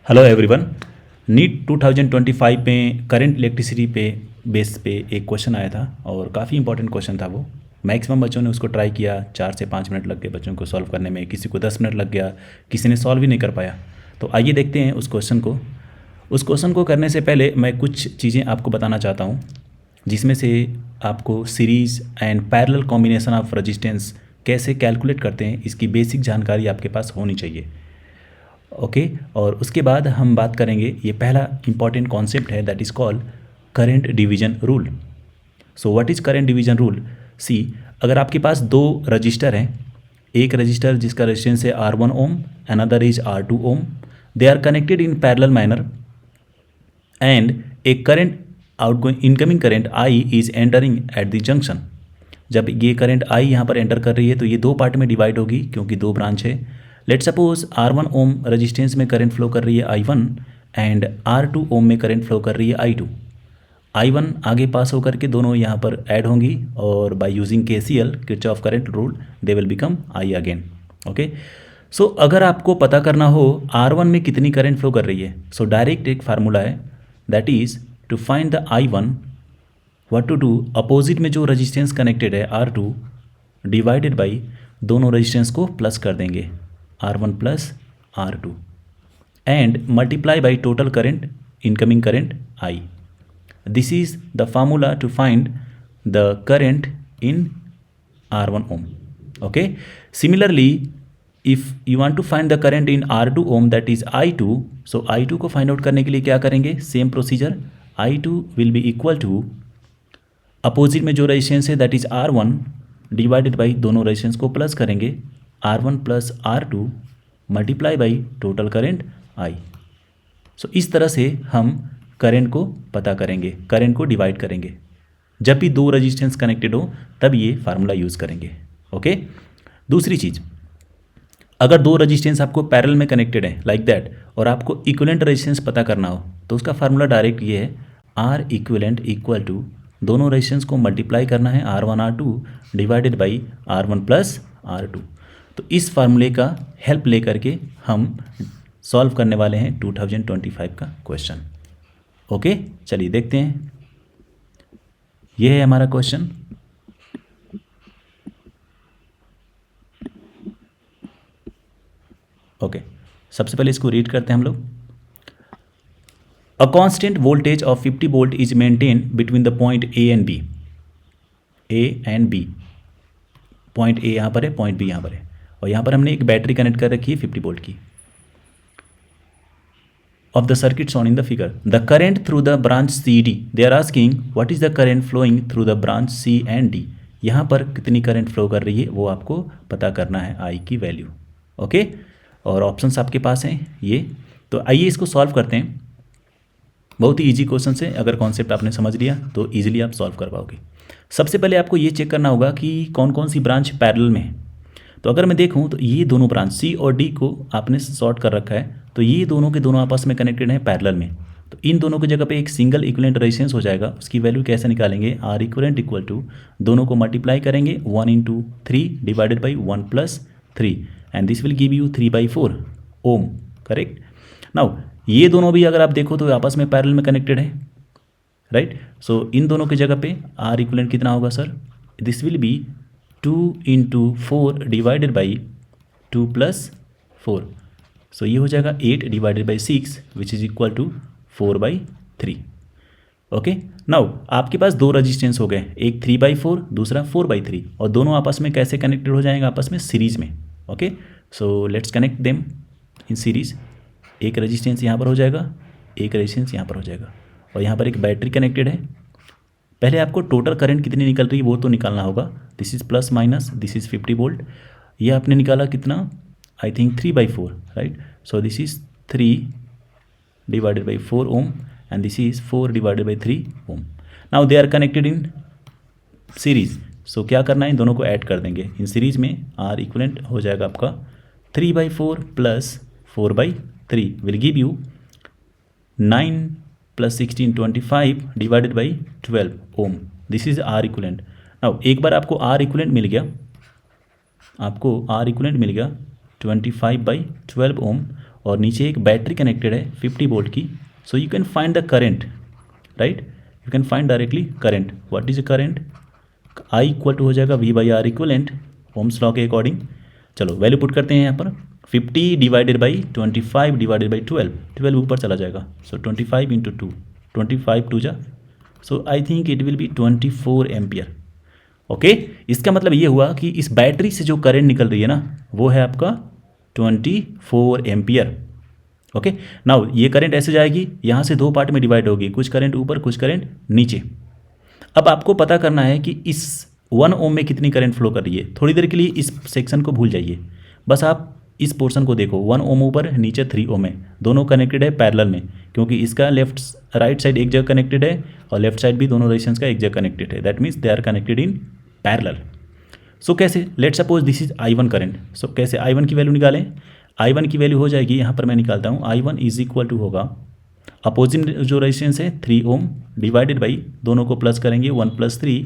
Hello everyone. NEET 2025 में current electricity पे base पे एक क्वेश्चन आया था और काफ़ी इंपॉर्टेंट क्वेश्चन था वो। मैक्सिमम बच्चों ने उसको ट्राई किया, 4 से 5 मिनट लग गए बच्चों को सॉल्व करने में, किसी को 10 मिनट लग गया, किसी ने सॉल्व ही नहीं कर पाया। तो आइए देखते हैं उस क्वेश्चन को। उस क्वेश्चन को करने से पहले मैं कुछ चीज़ें आपको बताना चाहता हूँ, जिसमें से आपको series and parallel combination of resistance कैसे कैलकुलेट करते हैं इसकी बेसिक जानकारी आपके पास होनी चाहिए। ओके और उसके बाद हम बात करेंगे, ये पहला इंपॉर्टेंट कॉन्सेप्ट है that is called current division rule. So what is current division rule? See, अगर आपके पास दो रजिस्टर हैं, एक रजिस्टर जिसका रेजिस्टेंस है R1 ohm, another is R2 ohm, they are connected in parallel manner and a current outgoing incoming current I is entering at the junction. जब ये करंट I यहाँ पर एंटर कर रही है तो ये दो पार्ट में डिवाइड होगी क्योंकि दो ब्रांच है। Let suppose R1 ohm resistance में करंट फ्लो कर रही है I1 एंड R2 ओम में करंट फ्लो कर रही है I2। I1 आगे पास होकर के दोनों यहाँ पर ऐड होंगी और by using KCL Kirchhoff current rule they will become I again. Okay, so अगर आपको पता करना हो R1 में कितनी करंट फ्लो कर रही है, सो डायरेक्ट एक फार्मूला है that is to find the I1, what to do, opposite में जो रजिस्टेंस कनेक्टेड है R2 डिवाइडेड बाई दोनों रजिस्टेंस को प्लस कर देंगे R1 plus R2 and multiply by total current incoming current I। This is the formula to find the current in R1 ohm। Okay, similarly if you want to find the current in R2 ohm that is I2, so I2 को find out करने के लिए क्या करेंगे, same procedure, I2 will be equal to opposite में जो resistance है that is R1 divided by दोनों रेजिस्टेंस को प्लस करेंगे R1 plus R2 multiply by total current I। So इस तरह से हम करंट को पता करेंगे, करंट को डिवाइड करेंगे। जब भी दो रेजिस्टेंस कनेक्टेड हो तब ये फार्मूला यूज़ करेंगे। ओके, दूसरी चीज़, अगर दो रेजिस्टेंस आपको पैरेलल में कनेक्टेड है लाइक दैट और आपको इक्विवेलेंट रेजिस्टेंस पता करना हो तो उसका फार्मूला डायरेक्ट ये है, R इक्विवेलेंट इक्वल टू दोनों रेजिस्टेंस को मल्टीप्लाई करना है R1 R2 divided by R1 plus R2। तो इस फार्मूले का हेल्प लेकर के हम सॉल्व करने वाले हैं 2025 का क्वेश्चन। ओके, चलिए देखते हैं। यह है हमारा क्वेश्चन। ओके, सबसे पहले इसको रीड करते हैं हम लोग। A constant voltage of 50 volt is maintain between the point A and B। A and B, point A यहाँ पर है, पॉइंट B यहाँ पर है और यहाँ पर हमने एक बैटरी कनेक्ट कर रखी है 50 वोल्ट की। of the circuit shown in the figure, the current through the branch CD, they are asking what is the current flowing through the branch C and D। यहाँ पर कितनी करंट फ्लो कर रही है वो आपको पता करना है I की वैल्यू। ओके, और ऑप्शंस आपके पास हैं ये। तो आइए इसको सॉल्व करते हैं। बहुत ही ईजी क्वेश्चन है, अगर कॉन्सेप्ट आपने समझ लिया तो ईजिली आप सॉल्व कर पाओगे। सबसे पहले आपको ये चेक करना होगा कि कौन कौन सी ब्रांच पैरेलल में है। तो अगर मैं देखूं तो ये दोनों ब्रांच C और D को आपने सॉर्ट कर रखा है, तो ये दोनों के दोनों आपस में कनेक्टेड हैं पैरेलल में। तो इन दोनों की जगह पे एक सिंगल इक्विवेलेंट रेजिस्टेंस हो जाएगा। उसकी वैल्यू कैसे निकालेंगे, R इक्विवेलेंट इक्वल टू दोनों को मल्टीप्लाई करेंगे 1 into 3 divided by 1 plus 3 and this will give you 3/4 ohm. Correct. Now ये दोनों भी अगर आप देखो तो आपस में पैरेलल में कनेक्टेड है, राइट। सो इन दोनों की जगह पे R इक्विवेलेंट कितना होगा sir, this will be 2 into 4 divided by 2 plus 4। So ये हो जाएगा 8 divided by 6 which is equal to 4/3। Okay, now आपके पास दो रजिस्टेंस हो गए, एक 3/4 दूसरा 4/3 और दोनों आपस में कैसे कनेक्टेड हो जाएंगे, आपस में सीरीज में। Okay, so let's connect them in series. एक रजिस्टेंस यहाँ पर हो जाएगा, एक रजिस्टेंस यहाँ पर हो जाएगा और यहाँ पर एक बैटरी कनेक्टेड है। पहले आपको टोटल करंट कितनी निकल रही है वो तो निकालना होगा। This is plus minus, this is 50 volt. ये आपने निकाला कितना, I think 3/4, right. So this is 3 divided by 4 ohm and this is 4 divided by 3 ohm. Now they are connected in series. So क्या करना है, इन दोनों को ऐड कर देंगे इन सीरीज में। R इक्विवेलेंट हो जाएगा आपका 3/4 plus 4/3 will give you 9 plus 16 25 divided by 12 ohm. This is R equivalent. Now एक बार आपको R इक्विवेलेंट मिल गया, आपको R इक्विवेलेंट मिल गया 25/12 ओम और नीचे एक बैटरी कनेक्टेड है 50 वोल्ट की. So you can find the current, right. You can find directly current. What is the current? I equal to हो जाएगा V/R इक्वलेंट ओम्स लॉ के अकॉर्डिंग. चलो वैल्यू पुट करते हैं यहाँ पर. 50 डिवाइडेड बाई 25 डिवाइडेड बाई 12, 12 ऊपर चला जाएगा. सो 25 इंटू 2, 25 2 जा. So I think it will be 24 ampere. Okay, इसका मतलब ये हुआ कि इस बैटरी से जो करंट निकल रही है ना वो है आपका 24 एम्पियर. ओके, नाउ ये करंट ऐसे जाएगी, यहाँ से दो पार्ट में डिवाइड होगी, कुछ करंट ऊपर कुछ करंट नीचे. अब आपको पता करना है कि इस 1 ओम में कितनी करंट फ्लो कर रही है. थोड़ी देर के लिए इस सेक्शन को भूल जाइए, बस आप इस पोर्शन को देखो. 1 ओम ऊपर, नीचे 3 ओम है, दोनों कनेक्टेड है पैरेलल में, क्योंकि इसका लेफ्ट राइट साइड एक जगह कनेक्टेड है और लेफ्ट साइड भी दोनों रेजिस्टेंस का एक जगह कनेक्टेड है. That means they are connected in parallel. So कैसे? Let suppose this is I1 current. So कैसे I1 की वैल्यू निकालें? I1 की वैल्यू हो जाएगी, यहाँ पर मैं निकालता हूँ. I1 इज इक्वल टू होगा अपोजिट जो रेजिस्टेंस है 3 ओम डिवाइडेड बाई, दोनों को प्लस करेंगे 1 + 3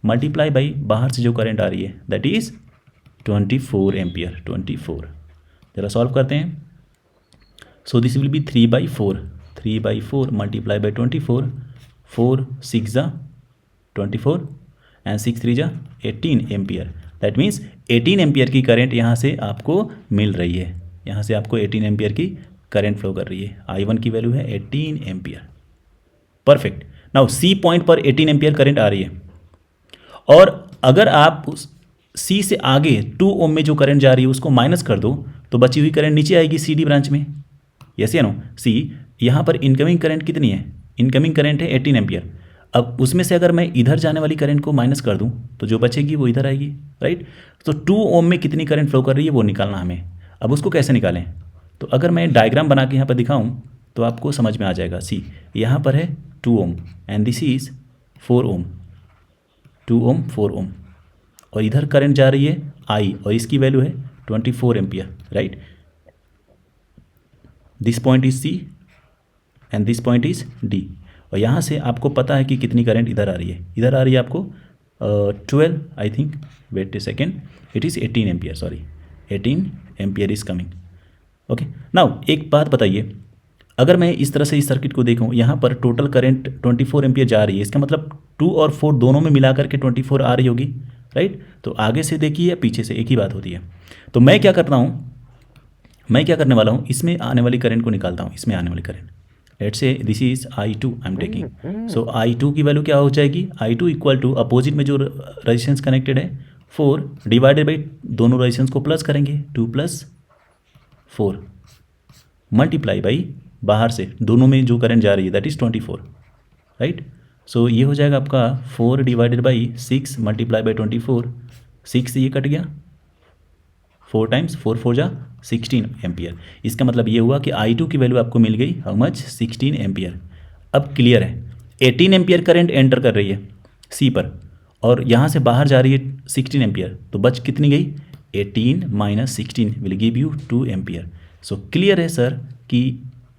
मल्टीप्लाई बाई बाहर से जो करंट आ रही है दैट इज 24 एम्पियर. 24 जरा सॉल्व करते हैं. So this will B 3/4, 3/4 multiply by 24, 4 6 जा 24 एंड 6 3 जा 18 एम्पियर. दैट मीन्स 18 एम्पियर की करंट यहाँ से आपको मिल रही है. यहाँ से आपको 18 एम्पियर की करंट फ्लो कर रही है. I1 की वैल्यू है 18 ampere. Perfect. Now C point पर 18 एम्पियर करंट आ रही है, और अगर आप उस C से आगे 2 ओम में जो करंट जा रही है उसको माइनस कर दो तो बची हुई करंट नीचे आएगी CD ब्रांच में. यस या नो? सी यहाँ पर इनकमिंग करंट कितनी है? इनकमिंग करंट है 18 एम्पियर. अब उसमें से अगर मैं इधर जाने वाली करंट को माइनस कर दूं तो जो बचेगी वो इधर आएगी, राइट. तो 2 ओम में कितनी करंट फ्लो कर रही है वो निकालना हमें. अब उसको कैसे निकालें? तो अगर मैं डायग्राम बना के यहाँ पर दिखाऊं तो आपको समझ में आ जाएगा. सी यहाँ पर है 2 ओम एंड दिस इज 4 ओम, 2 ओम 4 ओम, और इधर करंट जा रही है I और इसकी वैल्यू है 24 ampere, right. This point is C and this point is D. और यहाँ से आपको पता है कि कितनी करंट इधर आ रही है. इधर आ रही है आपको 12 I think, wait a second, it is 18 ampere, sorry 18 ampere is coming. Okay, now एक बात बताइए, अगर मैं इस तरह से इस सर्किट को देखूं, यहाँ पर टोटल करंट 24 एम्पियर जा रही है, इसका मतलब 2 और 4 दोनों में मिला करके 24 आ रही होगी, राइट. तो आगे से देखिए या पीछे से, एक ही बात होती है. तो मैं क्या करता हूँ, मैं क्या करने वाला हूँ, इसमें आने वाली करंट को निकालता हूँ. इसमें आने वाली current, let's say this is I2 I am taking. So I2 की वैल्यू क्या हो जाएगी? I2 इक्वल टू अपोजिट में जो रेजिस्टेंस कनेक्टेड है 4 डिवाइडेड बाई दोनों रेजिस्टेंस को प्लस करेंगे 2 + 4 मल्टीप्लाई बाई बाहर से दोनों में जो करंट जा रही है दैट इज 24, राइट. सो ये हो जाएगा आपका 4 डिवाइडेड बाई 6 मल्टीप्लाई बाई 24, 6 ये कट गया, 4 टाइम्स 4 4 जा 16 एम्पियर. इसका मतलब ये हुआ कि I2 की वैल्यू आपको मिल गई हाउ मच? 16 एम्पियर. अब क्लियर है, 18 एम्पियर करंट एंटर कर रही है C पर और यहाँ से बाहर जा रही है 16 एम्पियर, तो बच कितनी गई? 18 - 16 will give you 2 ampere. So clear है सर कि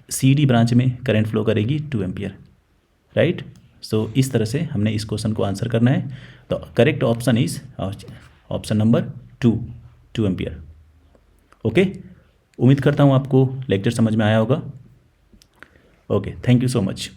CD ब्रांच में करंट फ्लो करेगी 2 एम्पियर, राइट. सो इस तरह से हमने इस क्वेश्चन को आंसर करना है. तो correct option is option number 2 ampere. Okay, उम्मीद करता हूँ आपको लेक्चर समझ में आया होगा. Okay, thank you so much.